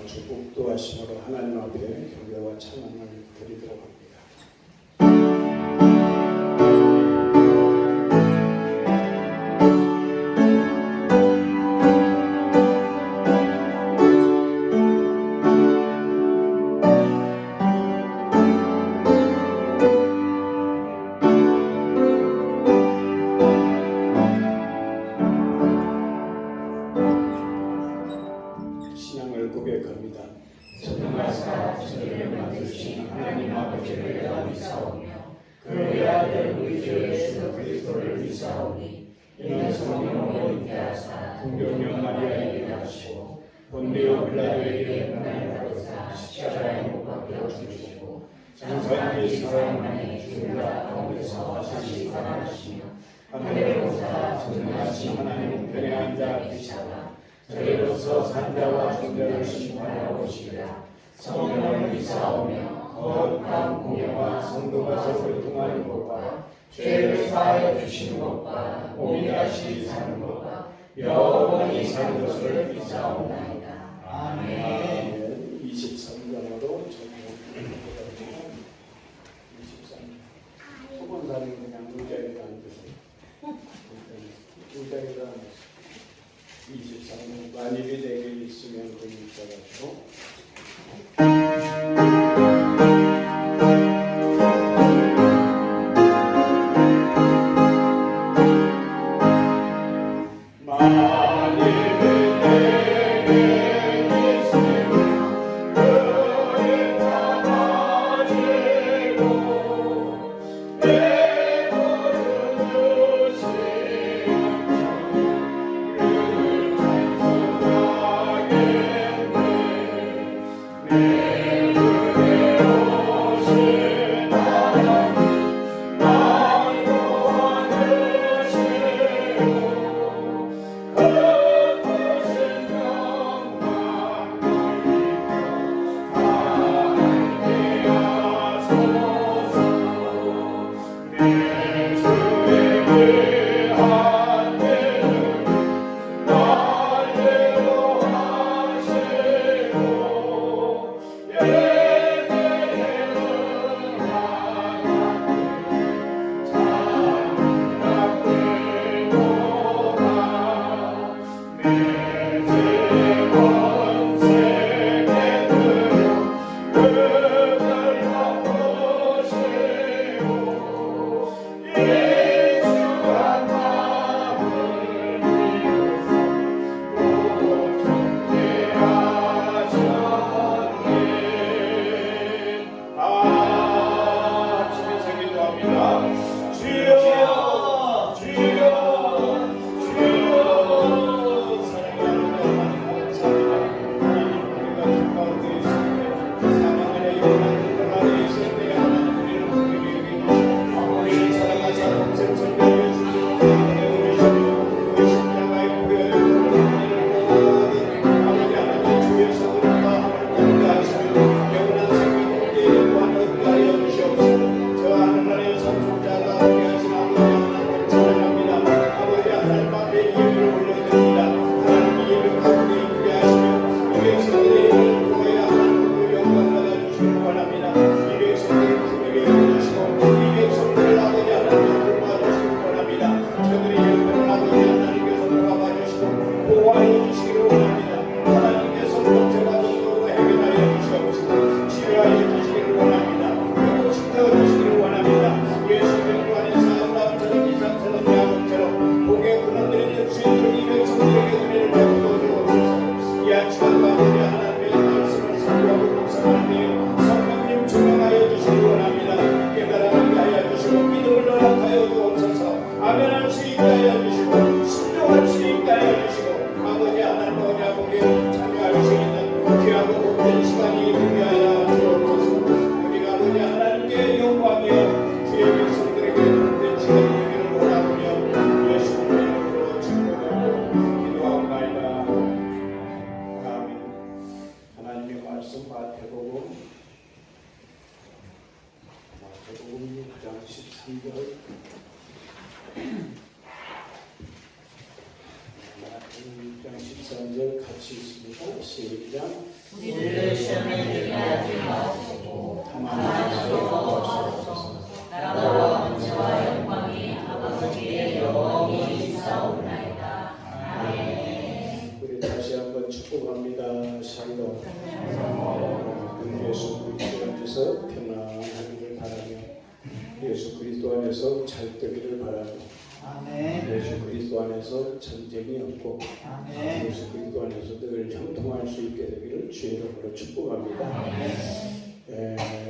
축복도하심으로 하나님 앞에 경배와 찬양을 드리도록 합니다. 신앙을 고백합니다. 전능하사 저희를 만드신 하나님 아버지를 내가 믿사오며 그의 아들 우리 주 예수 그리스도를 믿사오니 이는 성령으로 잉태하사 동정녀 마리아에게 나시고 본디오 빌라도에게 고난을 받으사 십자가에 못 박혀 죽으시고 장사한 지 사흘 만에 죽은 자 가운데서 다시 살아나시며 하늘에 오사 전능하신 하나님 편에 앉아 계시다가 저희로서 산자와 존재를 심판하러 오시리라. 성령을 믿사오며 거룩한 공예와 성도가 서로 통하는 것과 죄를 사하여 주시는 것과 몸이 다시 사는 것과 영원히 사는 것을 믿사옵나이다. 아멘. 23장으로 적용합니다. 23장. 소본사는 그냥 의자리에 앉으세요. 의자리에 앉으세요. 23년 만일이 내게 있으면 그 있어가지고 마태복음 6장 13절 마태복음 6장 13절 같이 있습니다. 시작. 우리를 시험에 들게 하지 마시고 다만 도와주옵소서. 나라와 권세와 영광이 아버지께 영원히 있사옵나이다. 아멘. 우리 다시 한번 축복합니다. 샬롬. 예수 그리스도 안에서 평안하기를 바라며 예수 그리스도 안에서 잘 되기를 바라며 아멘. 예수 그리스도 안에서 전쟁이 없고 아멘. 예수 그리스도 안에서 늘 형통할 수 있게 되기를 주의 이름으로 축복합니다.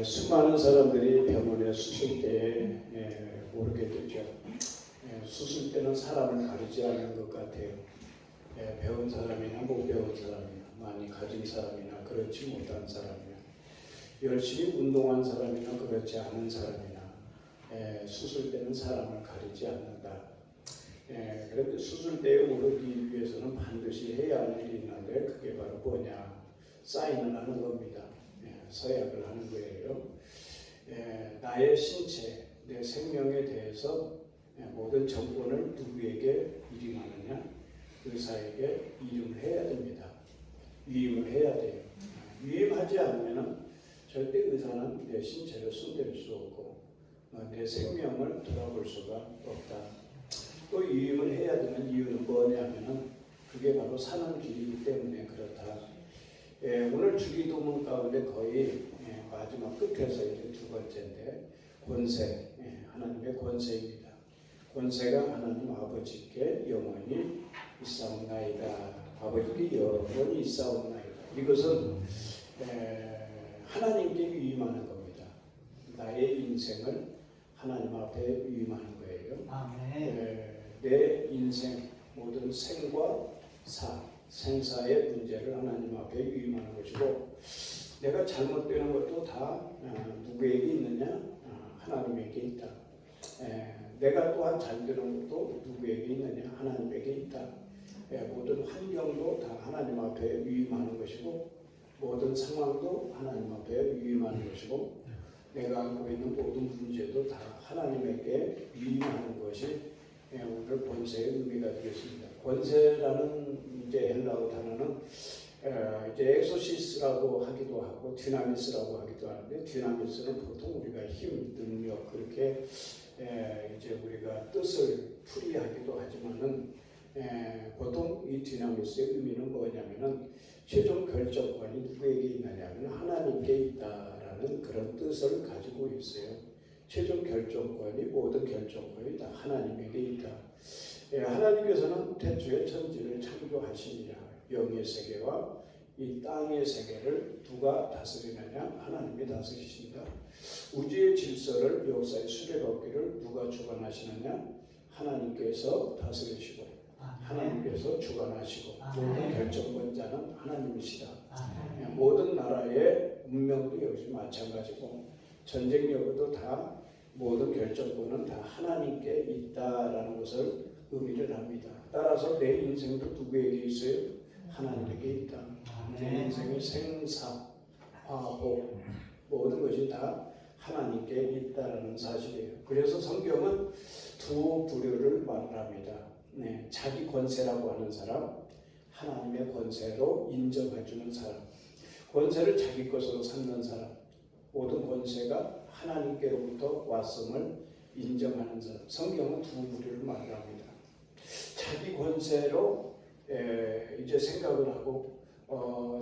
수많은 사람들이 병원에 수술대에 오르게 되죠. 수술대는 사람을 가리지 않는 것 같아요. 배운 사람이나 못 배운 사람이나 많이 가진 사람이나 그렇지 못한 사람이나 열심히 운동한 사람이나 그렇지 않은 사람이나 수술대는 사람을 가리지 않는다. 그런데 수술대에 오르기 위해서는 반드시 해야 할 일이 있는데 그게 바로 뭐냐? 사인을 하는 겁니다. 서약을 하는 거예요. 나의 신체, 내 생명에 대해서 모든 정권을 누구에게 위임하느냐? 의사에게 위임을 해야 됩니다. 위임을 해야 돼요. 위임하지 않으면 절대 의사는 내 신체를 손댈 수 없고 내 생명을 돌아볼 수가 없다. 또 위임을 해야 되는 이유는 뭐냐면은 그게 바로 사는 길이기 때문에 그렇다. 오늘 주기도문 가운데 거의 마지막 끝에서 이제 두 번째인데 권세, 하나님의 권세입니다. 권세가 하나님 아버지께 영원히 있사옵나이다. 아버지께 영원히 있사옵나이다. 이것은 하나님께 위임하는 겁니다. 나의 인생을 하나님 앞에 위임하는 거예요. 아멘. 내 인생 모든 생과 생사의 문제를 하나님 앞에 위임하는 것이고 내가 잘못되는 것도 다 누구에게 있느냐? 하나님에게 있다. 내가 또한 잘 되는 것도 누구에게 있느냐? 하나님에게 있다. 모든 환경도 다 하나님 앞에 위임하는 것이고 모든 상황도 하나님 앞에 위임하는 것이고 내가 안고 있는 모든 문제도 다 하나님에게 위임하는 것이 오늘 권세의 의미가 되겠습니다. 권세라는 이제 헬라어 단어는 이제 엑소시스라고 하기도 하고 디나미스라고 하기도 하는데 디나미스는 보통 우리가 힘, 능력 그렇게 이제 우리가 뜻을 풀이하기도 하지만은 보통 이 디나미스의 의미는 뭐냐면은 최종 결정권이 누구에게 있느냐면 하나님께 있다라는 그런 뜻을 가지고 있어요. 최종 결정권이 모든 결정권이 다 하나님에게 있다. 하나님께서는 태초에 천지를 창조하시니라. 영의 세계와 이 땅의 세계를 누가 다스리느냐? 하나님이 다스리십니다. 우주의 질서를 역사의 수레바퀴를 누가 주관하시느냐? 하나님께서 다스리시고 하나님께서 주관하시고 모든 결정권자는 하나님이시다. 모든 나라의 운명도 역시 마찬가지고 전쟁 여부도 다 모든 결정권은 다 하나님께 있다라는 것을 의미를 합니다. 따라서 내 인생도 누구에게 있어요? 하나님에게 있다. 내 인생의 생사, 화복 모든 것이 다 하나님께 있다라는 사실이에요. 그래서 성경은 두 부류를 말합니다. 자기 권세라고 하는 사람, 하나님의 권세로 인정해주는 사람, 권세를 자기 것으로 삼는 사람, 모든 권세가 하나님께로부터 왔음을 인정하는 사람. 성경은 두 부류를 말합니다. 자기 권세로 이제 생각을 하고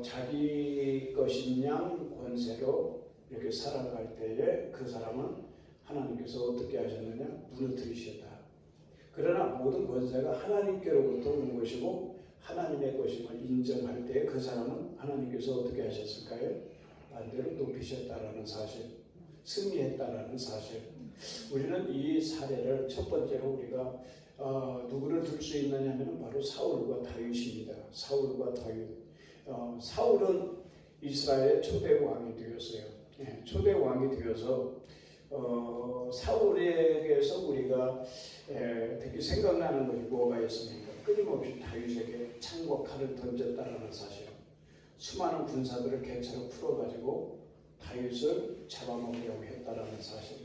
자기 것인 양 권세로 이렇게 살아갈 때에 그 사람은 하나님께서 어떻게 하셨느냐? 무너뜨리셨다. 그러나 모든 권세가 하나님께로부터 온 것이고 하나님의 것임을 인정할 때 그 사람은 하나님께서 어떻게 하셨을까요? 반대로 높이셨다라는 사실, 승리했다라는 사실. 우리는 이 사례를 첫 번째로 우리가 누구를 들 수 있느냐면 바로 사울과 다윗입니다. 사울과 다윗. 사울은 이스라엘의 초대 왕이 되었어요. 초대 왕이 되어서 사울에게서 우리가 특히 생각나는 것이 뭐가 있습니까? 끊임없이 다윗에게 창과 칼을 던졌다라는 사실. 수많은 군사들을 개체로 풀어가지고 다윗을 잡아먹으려고 했다라는 사실.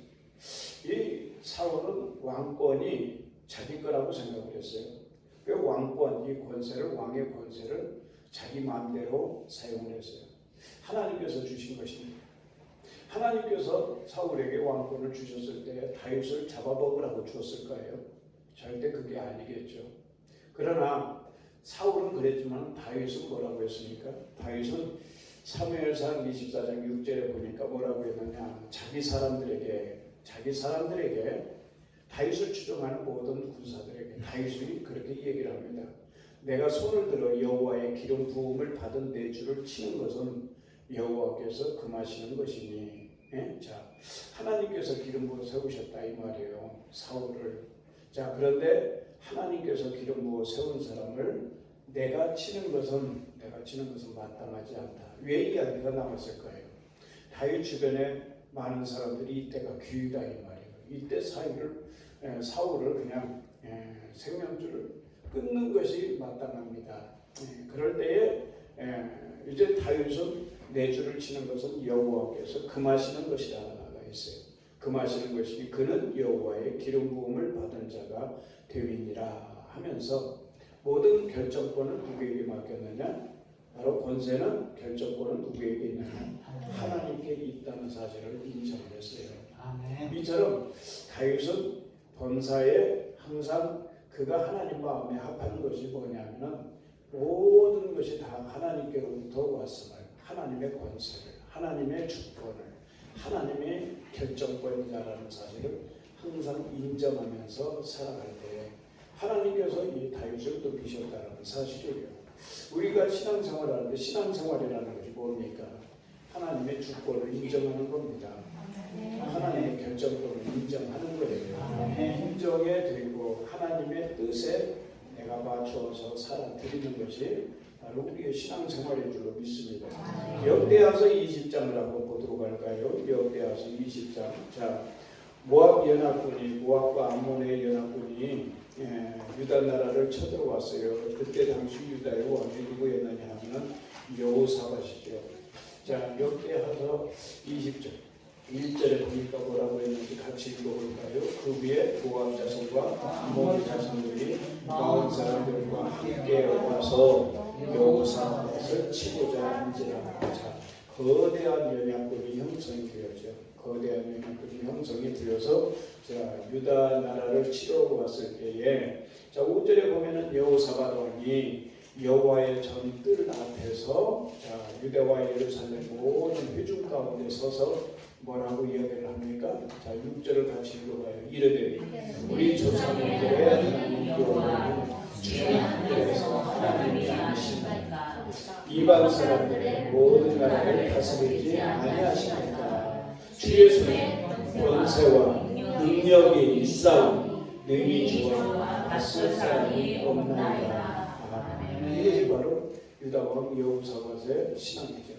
이 사울은 왕권이 자기 거라고 생각을 했어요. 그 왕권, 이 권세를, 왕의 권세를 자기 마음대로 사용을 했어요. 하나님께서 주신 것입니다. 하나님께서 사울에게 왕권을 주셨을 때 다윗을 잡아먹으라고 주었을까요? 절대 그게 아니겠죠. 그러나 사울은 그랬지만 다윗은 뭐라고 했습니까? 다윗은 사무엘상 24장 6절에 보니까 뭐라고 했느냐, 자기 사람들에게 다윗을 추종하는 모든 군사들에게 다윗이 그렇게 얘기를 합니다. 내가 손을 들어 여호와의 기름 부음을 받은 내 주를 치는 것은 여호와께서 금하시는 것이니. 자, 하나님께서 기름 부어 세우셨다 이 말이에요, 사울을. 자, 그런데 하나님께서 기름 부어 세운 사람을 내가 치는 것은 마땅하지 않다. 왜 이야기가 나왔을까요? 다윗 주변에 많은 사람들이 이때가 기회다 이 말이에요. 이때 사울을 그냥 생명줄을 끊는 것이 마땅합니다. 그럴 때에 이제 다윗은 내 주를 치는 것은 여호와께서 금하시는 것이라가 있어요. 금하시는 것이니 그는 여호와의 기름 부음을 받은 자가 되리니라 하면서 모든 결정권은 누구에게 맡겼느냐? 바로 권세는 결정권은 누구에게 있느냐? 하나님께 있다는 사실을 인정했어요. 아멘. 이처럼 다윗은 범사에 항상 그가 하나님 마음에 합하는 것이 뭐냐면 모든 것이 다 하나님께로부터 왔음을, 하나님의 권세를, 하나님의 주권을, 하나님의 결정권이라는 사실을 항상 인정하면서 살아갈 때 하나님께서 이 다윗을 높이셨다는 사실이에요. 우리가 신앙생활하는데 신앙생활이라는 것이 뭡니까? 하나님의 주권을 인정하는 겁니다. 하나님의 결정권을 인정하는 거예요. 인정해 드리고 하나님의 뜻에 내가 맞추어서 살아드리는 것이 바로 우리의 신앙생활인 줄로 믿습니다. 역대하서 20장을 한번 보도록 할까요? 역대하서 20장. 자, 모압 연합군이, 모압과 암몬의 연합군이 유다 나라를 쳐들어왔어요. 그때 당시 유다의 왕이 누구였느냐 하면 여호사밧이죠. 자, 역대하서 20장 1절에 보니까 뭐라고 했는지 같이 읽어볼까요? 그 위에 모압 자손과 암몬 자손들이 마을 사람들과 함께 와서 여호사밧을 치고자 한지라. 자, 거대한 연합군이 형성이 되었죠. 거대한 연합군이 형성이 되어서 자, 유다 나라를 치러 왔을 때에 자, 5절에 보면은 여호사밧 왕이 여호와의 전뜰 앞에서 자, 유다와 예루살렘 모든 회중 가운데 서서 뭐라고 이야기를 합니까? 자, 6절을 같이 읽어봐요. 이르되 우리 조상들의 하나님 여호와는 주의 하늘에서 하나님이 아니시나이까 이방 사람들의 모든 나라를 다스리지 아니하시나이까 주의 손에 권세와 능력이 있사오니 능히 주와 맞설 사람이 없나이다. 이게 바로 유다왕 여호사밧의 신앙이죠.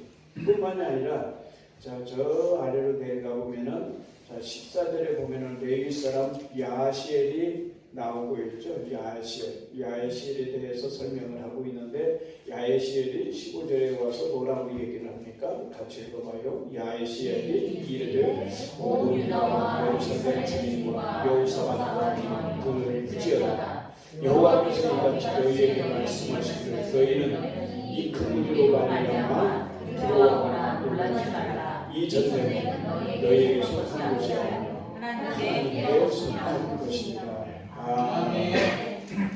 뿐만이 아니라 자, 저 아래로 내려가 보면은 자, 14절에 보면은 레위 사람 야시엘이 나오고 있죠. 야시엘에 대해서 설명을 하고 있는데 야시엘이 15절에 와서 뭐라고 얘기를 합니까? 같이 읽어봐요. 야시엘이 이르되 온 유다와 예루살렘 주민과 여호사밧 그를 부지어라. 여호와께서 이같이 너희에게 말씀하시기를 너희는 이 큰 일로 말미암아 두려워하거나 놀라지 말라. 이 전쟁은 너희에게 속한 것이 아니요 하나님께 속한 것입니다. 아멘.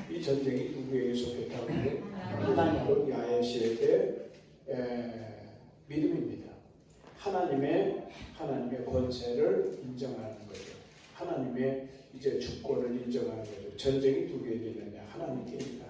이 전쟁이 누구에게 속했다고? 바로 야시엘의 믿음입니다. 하나님의 권세를 인정하는 거죠. 하나님의 이제 주권을 인정하는 거죠. 전쟁이 누구에게 있느냐? 하나님께 있다.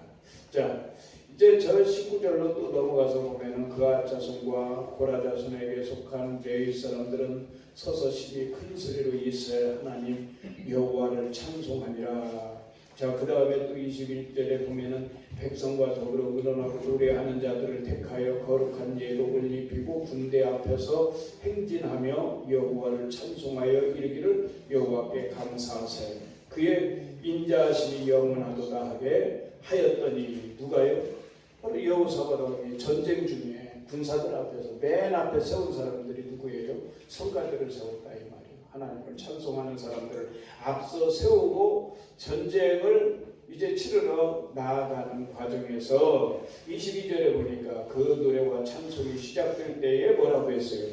자, 이제 저 19절로 또 넘어가서 보면은 그앗 자손과 고라 자손에게 속한 레위 사람들은 서서 시기 큰 소리로 이스라엘 하나님 여호와를 찬송하니라. 자, 그 다음에 또 21절에 보면은 백성과 더불어 의논하고 노래하는 자들을 택하여 거룩한 예복을 입히고 군대 앞에서 행진하며 여호와를 찬송하여 이르기를 여호와께 감사하세 그의 인자하심이 영원하도다 하게 하였더니 누가요? 바로 여호사밧 왕이 전쟁 중에 군사들 앞에서 맨 앞에 세운 사람들이 누구예요? 성가들을 세웠다 이 말이에요. 하나님을 찬송하는 사람들을 앞서 세우고 전쟁을 이제 치르러 나아가는 과정에서 22절에 보니까 그 노래와 찬송이 시작될 때에 뭐라고 했어요?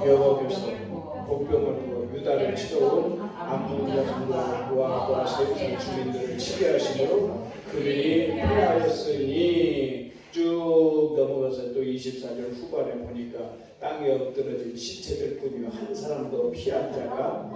여호와께서 복병을 부어 유다를 치러온 암몬 자손과 모압과 셋의 주민들을 치게 하시므로 그들이 피하였으니 쭉 넘어가서 또 24절 후반에 보니까 땅에 엎드러진 시체들 뿐이요 한 사람도 피한 자가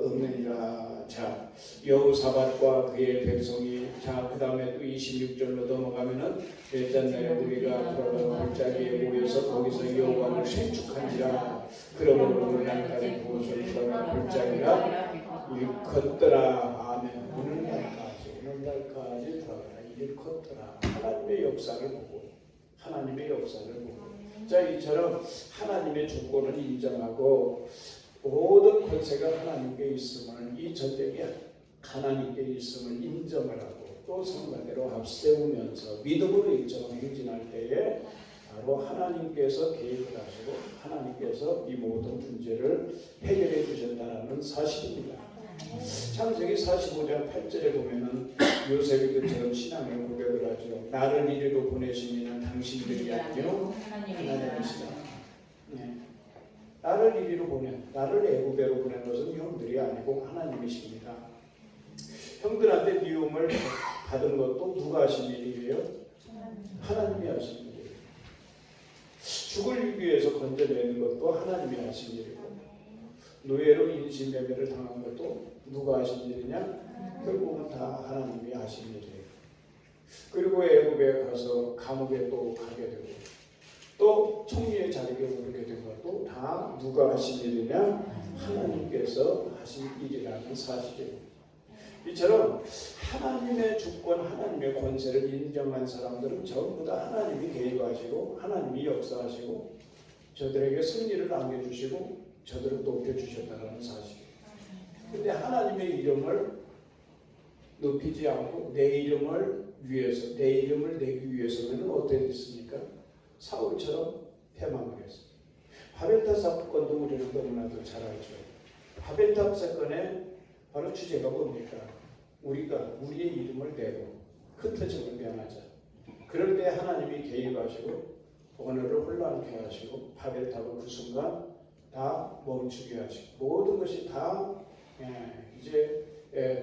없느니라. 자, 여호사밧과 그의 백성이 자 그 다음에 또 26절로 넘어가면은 예전에 우리가 돌아가 골짜기에 모여서 거기서 여호와를 송축하니라. 그러므로 오늘날까지 그곳을 돌아가 골짜기라 일컫더라. 아멘. 오늘날까지 돌아가라 일컫더라. 하나님의 역사를 보고 자 이처럼 하나님의 주권을 인정하고 모든 권세가 하나님께 있음을 이 전쟁이 하나님께 있음을 인정을 하고 또 성가대로 앞세우면서 믿음으로 일처럼 행진할 때에 바로 하나님께서 개입을 하시고 하나님께서 이 모든 문제를 해결해 주셨다는 사실입니다. 창세기 45장 8절에 보면은 요셉이 그처럼 신앙의 고백을 하죠. 나를 이리로 보내신 이는 당신들이 아니요 하나님이시다. 네. 나를 이리로 나를 애굽에로 보낸 것은 형들이 아니고 하나님이십니다. 형들한테 미움을 받은 것도 누가 하신 일이에요? 하나님이 하신 일이에요. 죽을 위해서 건져내는 것도 하나님이 하신 일이고 노예로 인신매매를 당한 것도 누가 하신 일이냐? 결국은 다 하나님이 하신 일이에요. 그리고 애굽에 가서 감옥에 또 가게 되고 또 총리의 자리에 오르게 된 것도 다 누가 하신 일이냐? 하나님께서 하신 일이라는 사실이에요. 이처럼 하나님의 주권, 하나님의 권세를 인정한 사람들은 전부 다 하나님이 개입하시고 하나님이 역사하시고 저들에게 승리를 안겨주시고 저들을 높여주셨다는 사실이에요. 근데 하나님의 이름을 높이지 않고 내 이름을 위해서, 내 이름을 내기 위해서는 어떻게 됐습니까? 사울처럼 패망을 했어요. 바벨탑 사건도 우리는 너무나도 잘 알죠. 바벨탑 사건의 바로 주제가 뭡니까? 우리가 우리의 이름을 내고 흩어짐을 면하자. 그럴 때 하나님이 개입하시고 언어를 혼란케 하시고 바벨탑을 그 순간 다 멈추게 하시고 모든 것이 다 이제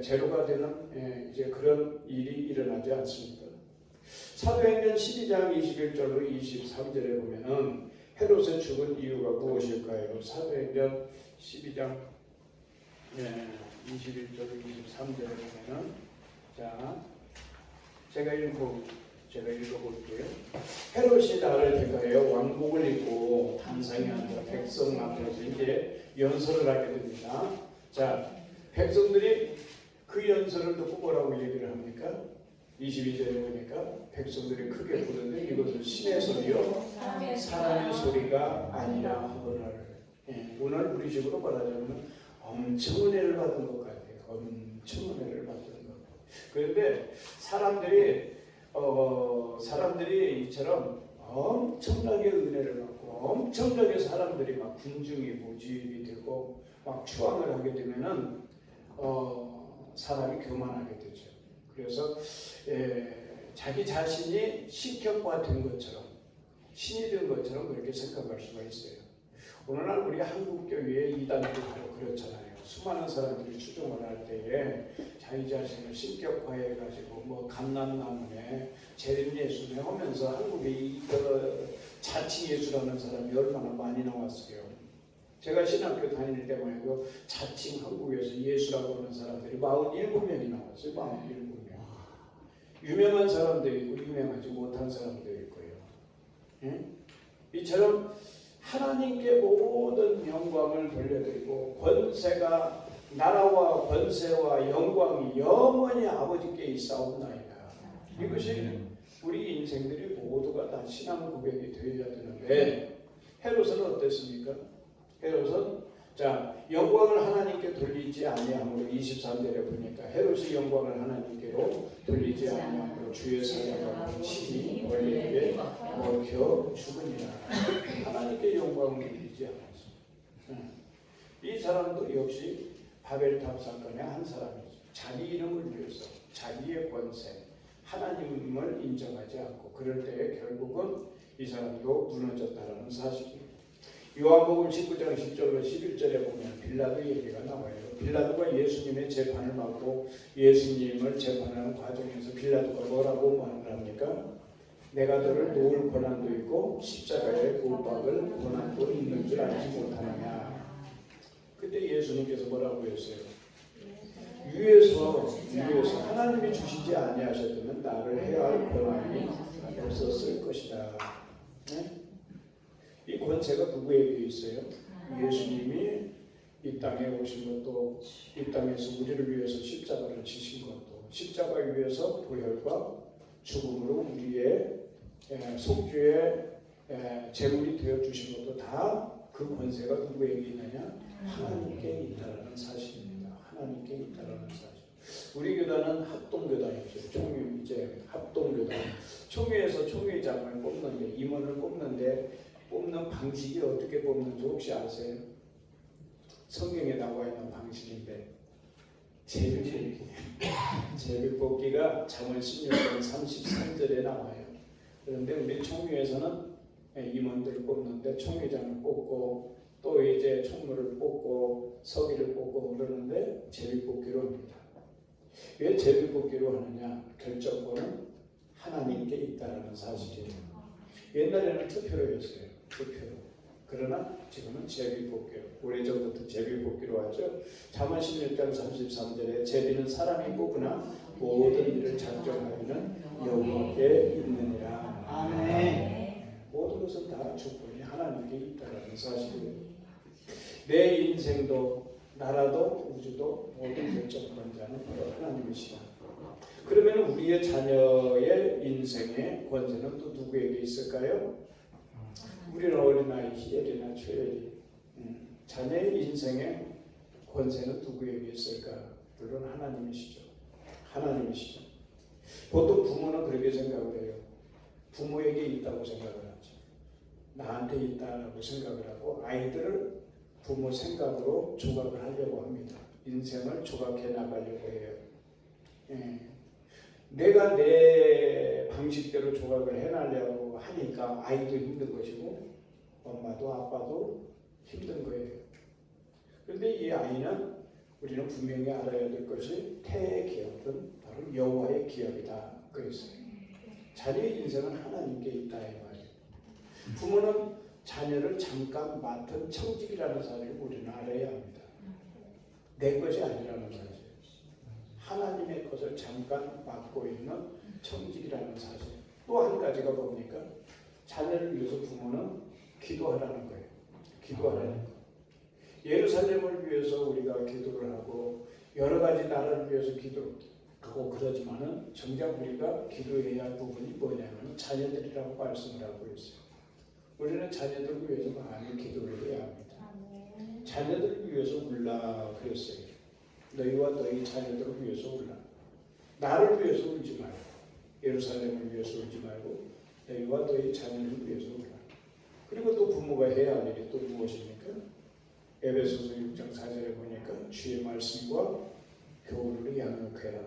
제로가 되는 이제 그런 일이 일어나지 않습니까? 사도행전 12장 21절로 23절에 보면은 헤롯의 죽은 이유가 무엇일까요? 사도행전 12장 21절로 23절에 보면은 자 제가 읽어볼게요. 헤롯이 나를 대가하여 왕복을 입고 단상에 앉아 백성 앞에서 이제 연설을 하게 됩니다. 자, 백성들이 그 연설을 듣고 뭐라고 얘기를 합니까? 22절에 보니까 백성들이 크게 부르는데 이것은 신의 소리요 사람의 소리가 아니라 하거늘. 오늘 우리 식으로 말하자면 엄청 은혜를 받은 것 같아요. 엄청 은혜를 받은 것. 그런데 사람들이 이처럼 엄청나게 은혜를 받고 엄청나게 사람들이 막 군중이 모집이 되고 막 추앙을 하게 되면은 사람이 교만하게 되죠. 그래서 자기 자신이 신격화 된 것처럼 신이 된 것처럼 그렇게 생각할 수가 있어요. 오늘날 우리 한국교회의 이단들이 바로 그렇잖아요. 수많은 사람들이 추종을 할 때에 자기 자신을 신격화해가지고 뭐 감람나무네 재림예수네 하면서 한국에 이 자칭예수라는 사람이 얼마나 많이 나왔어요. 제가 신학교 다닐 때만 해도 자칭 한국에서 예수라고 하는 사람들이 47명이 나왔어요. 47명. 유명한 사람도 있고 유명하지 못한 사람도 있고요. 이처럼 하나님께 모든 영광을 돌려드리고 권세가 나라와 권세와 영광이 영원히 아버지께 있사옵나이다. 이것이 우리 인생들이 모두가 다 신앙 고백이 되어야 되는데 헤롯은 어땠습니까? 헤롯은 자 영광을 하나님께 돌리지 아니함으로 23절에 보니까 헤롯이 영광을 하나님께로 돌리지 아니함으로 주의 사자가 친히 원리에게 먹혀 죽으니라. 하나님께 영광을 돌리지 않았습니다. 이 사람도 역시 바벨탑 사건의 한 사람이죠. 자기 이름을 위해서 자기의 권세, 하나님을 인정하지 않고 그럴 때에 결국은 이 사람도 무너졌다라는 사실입니다. 요한복음 19장 10절로 11절에 보면 빌라도 얘기가 나와요. 빌라도가 예수님의 재판을 받고 예수님을 재판하는 과정에서 빌라도가 뭐라고 말을 합니까? 내가 너를 놓을 권한도 있고 십자가에 못 박을 권한도 있는 줄 알지 못하느냐. 그때 예수님께서 뭐라고 했어요? 위에서 하나님이 주시지 아니하셨다면 나를 해야 할 권한이 없었을 것이다. 네? 이 권세가 누구에게 있어요? 예수님이 이 땅에 오신 것도, 이 땅에서 우리를 위해서 십자가를 지신 것도, 십자가 위에서 보혈과 죽음으로 우리의 속죄의 제물이 되어 주신 것도 다 그 권세가 누구에게 있느냐? 하나님께 있다라는 사실입니다. 하나님께 있다라는 사실. 우리 교단은 합동교단이죠. 총회 이제 합동교단. 총회에서 총회장을 뽑는데 임원을 뽑는 방식이 어떻게 뽑는지 혹시 아세요? 성경에 나와 있는 방식인데 제비뽑기가 잠언 16장 33절에 나와요. 그런데 우리 총회에서는 임원들을 뽑는데 총회장을 뽑고 또 이제 총무를 뽑고 서기를 뽑고 그러는데 제비뽑기로 합니다. 왜 제비뽑기로 하느냐? 결정권은 하나님께 있다는 사실이에요. 옛날에는 투표로 했어요. 투표로. 그러나 지금은 제비뽑기로. 오래전부터 제비뽑기로 하죠. 잠언 16장 33절에 제비는 사람이 뽑으나 모든 일을 작정하기는 여호와께 있느니라. 아멘. 모든 것은 다 주권이 하나님께 있다는 사실이에요. 내 인생도 나라도 우주도 모든 결정권자는 바로 하나님이시다. 그러면 우리의 자녀의 인생의 권세는 또 누구에게 있을까요? 우리는 어린아이 희엘이나 최엘이 자녀의 인생의 권세는 누구에게 있을까? 물론 하나님이시죠. 하나님이시죠. 보통 부모는 그렇게 생각을 해요. 부모에게 있다고 생각을 하죠. 나한테 있다라고 생각을 하고 아이들을 부모 생각으로 조각을 하려고 합니다. 인생을 조각해 나가려고 해요. 내가 내 방식대로 조각을 해나가려고 하니까 아이도 힘든 것이고 엄마도 아빠도 힘든 거예요. 그런데 이 아이는 우리는 분명히 알아야 될 것이 태의 기업은 바로 여호와의 기업이다. 그랬어요. 자녀의 인생은 하나님께 있다 이 말이에요. 부모는 자녀를 잠깐 맡은 청직이라는 사실을 우리는 알아야 합니다. 내 것이 아니라는 사실. 하나님의 것을 잠깐 맡고 있는 청직이라는 사실. 또 한 가지가 뭡니까? 자녀를 위해서 부모는 기도하라는 거예요. 기도하라는 거예요. 예루살렘을 위해서 우리가 기도를 하고 여러 가지 나라를 위해서 기도하고 그러지만은 정작 우리가 기도해야 할 부분이 뭐냐면 자녀들이라고 말씀을 하고 있어요. 우리는 자녀들을 위해서 많이 기도를 해야 합니다. 자녀들을 위해서 울라 그랬어요. 너희와 너희 자녀들을 위해서 울라. 나를 위해서 울지 말고 예루살렘을 위해서 울지 말고 너희와 너희 자녀를 위해서 울라. 그리고 또 부모가 해야 할 일이 또 무엇입니까? 에베소서 6장 4절에 보니까 주의 말씀과 교훈으로 양육해라.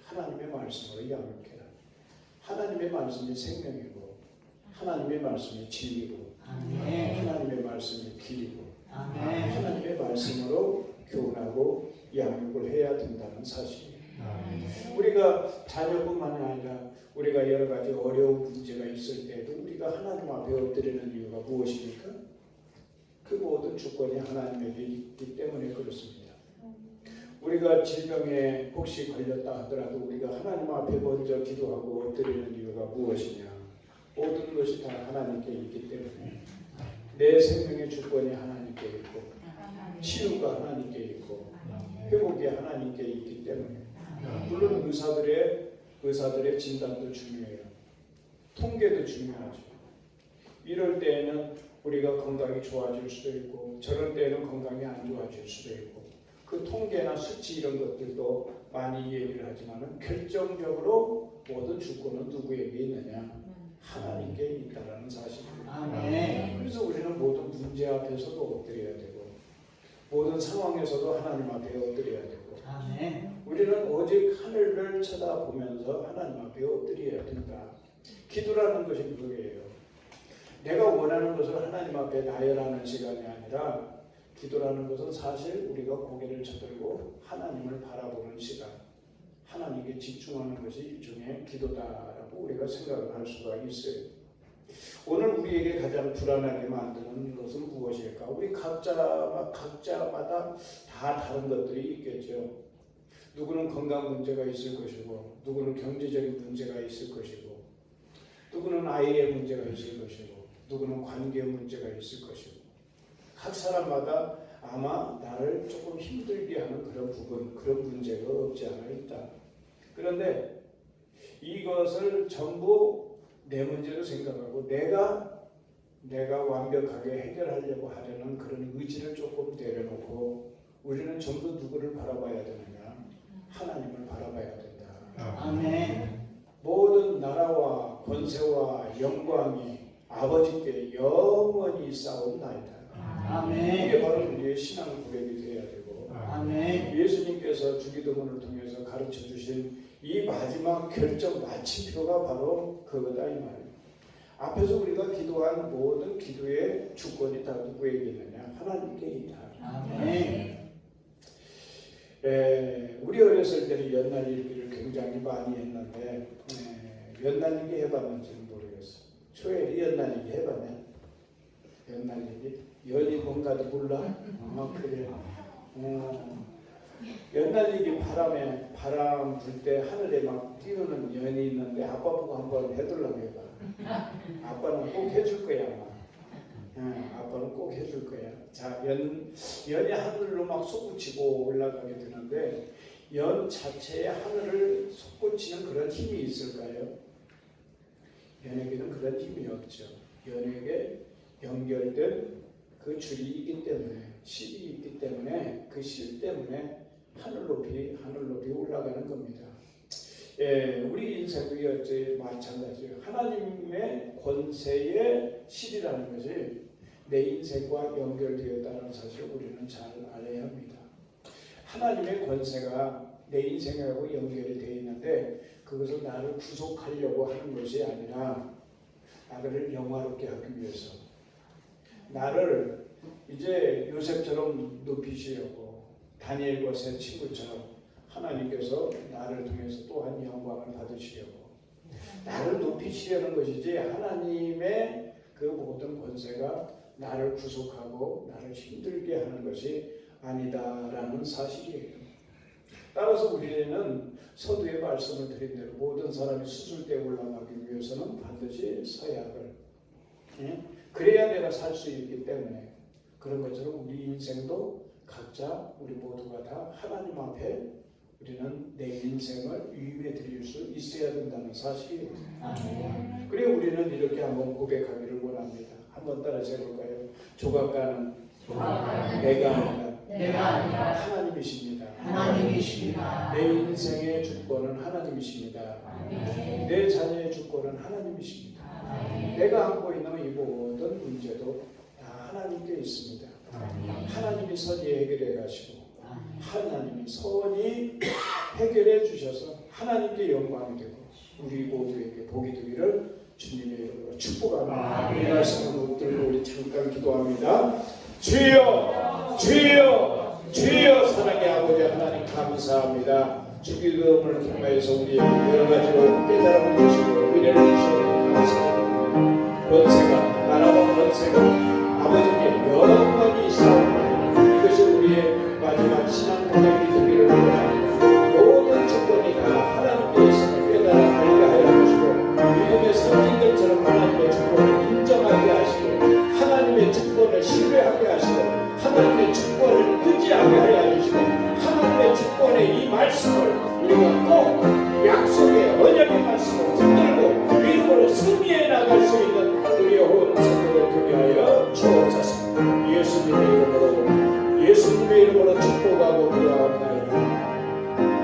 하나님의 말씀으로 양육해라. 하나님의 말씀이 생명이고 하나님의 말씀이 진리고 하나님의 말씀이 길이고 하나님의 말씀으로 교훈하고 양육을 해야 된다는 사실이에요. 우리가 자녀뿐만 아니라 우리가 여러 가지 어려운 문제가 있을 때도 우리가 하나님 앞에 엎드리는 이유가 무엇입니까? 그 모든 주권이 하나님에게 있기 때문에 그렇습니다. 우리가 질병에 혹시 걸렸다 하더라도 우리가 하나님 앞에 먼저 기도하고 엎드리는 이유가 무엇이냐? 모든 것이 다 하나님께 있기 때문에 내 생명의 주권이 하나님께 있고 치유가 하나님께 있고 회복이 하나님께 있기 때문에 물론 의사들의 진단도 중요해요. 통계도 중요하죠. 이럴 때에는 우리가 건강이 좋아질 수도 있고 저럴 때에는 건강이 안 좋아질 수도 있고 그 통계나 수치 이런 것들도 많이 얘기를 하지만 결정적으로 모든 주권은 누구에게 있느냐? 하나님께 있다라는 사실입니다. 그래서 우리는 모든 문제 앞에서도 엎드려야 되고 모든 상황에서도 하나님 앞에 엎드려야 되고 아멘. 우리는 오직 하늘을 쳐다보면서 하나님 앞에 엎드려야 된다. 기도라는 것이 그거예요. 내가 원하는 것을 하나님 앞에 나열하는 시간이 아니라 기도라는 것은 사실 우리가 고개를 쳐들고 하나님을 바라보는 시간, 하나님께 집중하는 것이 일종의 기도다라고 우리가 생각을 할 수가 있어요. 오늘 우리에게 가장 불안하게 만드는 것은 무엇일까? 우리 각자마다 다 다른 것들이 있겠죠. 누구는 건강 문제가 있을 것이고, 누구는 경제적인 문제가 있을 것이고, 누구는 아이의 문제가 있을 것이고, 누구는 관계 문제가 있을 것이고, 각 사람마다 아마 나를 조금 힘들게 하는 그런 부분, 그런 문제가 없지 않아 있다. 그런데 이것을 전부 내 문제로 생각하고 내가 완벽하게 해결하려고 하려는 그런 의지를 조금 내려놓고 우리는 전부 누구를 바라봐야 되느냐? 하나님을 바라봐야 된다. 아멘. 모든 나라와 권세와 영광이 아버지께 영원히 쌓옵나이다. 아멘. 이게 바로 우리의 신앙 고백이 되어야 되고, 아멘. 예수님께서 주기도문을 통해서 가르쳐 주신 이 마지막 결정 마침표가 바로 그거다 이 말이에요. 앞에서 우리가 기도한 모든 기도의 주권이 다 누구에게 있느냐? 하나님께 있다. 아멘. 우리 어렸을 때는 연날일기를 굉장히 많이 했는데 연날일기 해봤는지는 모르겠어. 초엘이 연날일기 해봤냐? 연날일기? 연이 뭔가도 몰라? 그래. 연날일기 바람 불 때 하늘에 막 띄우는 연이 있는데 아빠 보고 한번 해달라고 해봐. 아빠는 꼭 해줄 거야 아마. 아빠는 꼭 해줄 거야. 자, 연이 하늘로 막 솟구치고 올라가게 되는데 연 자체에 하늘을 솟구치는 그런 힘이 있을까요? 연에게는 그런 힘이 없죠. 연에게 연결된 그 줄이 있기 때문에, 실이 있기 때문에 그 실 때문에 하늘 높이 올라가는 겁니다. 우리 인생도 여전히 마찬가지예요. 하나님의 권세의 실이라는 것이 내 인생과 연결되었다는 사실을 우리는 잘 알아야 합니다. 하나님의 권세가 내 인생하고 연결이 되어 있는데 그것을 나를 구속하려고 하는 것이 아니라 나를 영화롭게 하기 위해서 나를 이제 요셉처럼 높이시려고 다니엘과 세 친구처럼 하나님께서 나를 통해서 또한 영광을 받으시려고 나를 높이시려는 것이지 하나님의 그 모든 권세가 나를 구속하고 나를 힘들게 하는 것이 아니다라는 사실이에요. 따라서 우리는 서두에 말씀을 드린 대로 모든 사람이 수술대에 올라가기 위해서는 반드시 서약을 그래야 내가 살 수 있기 때문에 그런 것처럼 우리 인생도 각자 우리 모두가 다 하나님 앞에 우리는 내 인생을 위임해 드릴 수 있어야 된다는 사실이에요. 그래 우리는 이렇게 한번 고백하기를 원합니다. 한번 따라서 해볼까요? 조각가는 내가 아니라 하나님이십니다. 하나님이십니다. 내 인생의 주권은 하나님이십니다. 내 자녀의 주권은 하나님이십니다. 내가 안고 있는 이 모든 문제도 다 하나님께 있습니다. 하나님이 선히 해결해 가시고 하나님이 선히 해결해 주셔서 하나님께 영광이 되고 우리 모두에게 복이 되기를 주님의 이름으로 축복합니다. 이 말씀을 붙들고 우리 잠깐 기도합니다. 주여 주여 주여 사랑의 아버지 하나님 감사합니다. 주기도문을 통해서 우리에게 여러 가지로 깨달음을 주시고 은혜를 주시고 감사합니다. 권세가 나라와 권세가 아버지께 영원히 싸웁니다. 이것이 우리의 마지막 신앙 고백이 되기를 원합니다. 모든 주권이 다 하나님께 있음을 깨달아 알게 하여 주시고 믿음의 선진들처럼 하나님의 주권을 인정하게 하시고 하나님의 주권을 신뢰하게 하시고 하나님의 주권을 의지하게 하여 주시고 하나님의 주권의 이 말씀을 우리가 꼭 약속의 언약의 말씀을 붙들고 믿음으로 승리해 나갈 수 있는 우리의 온 성도를 되게 하여 주옵소서. 예수님의 이름으로 축복하고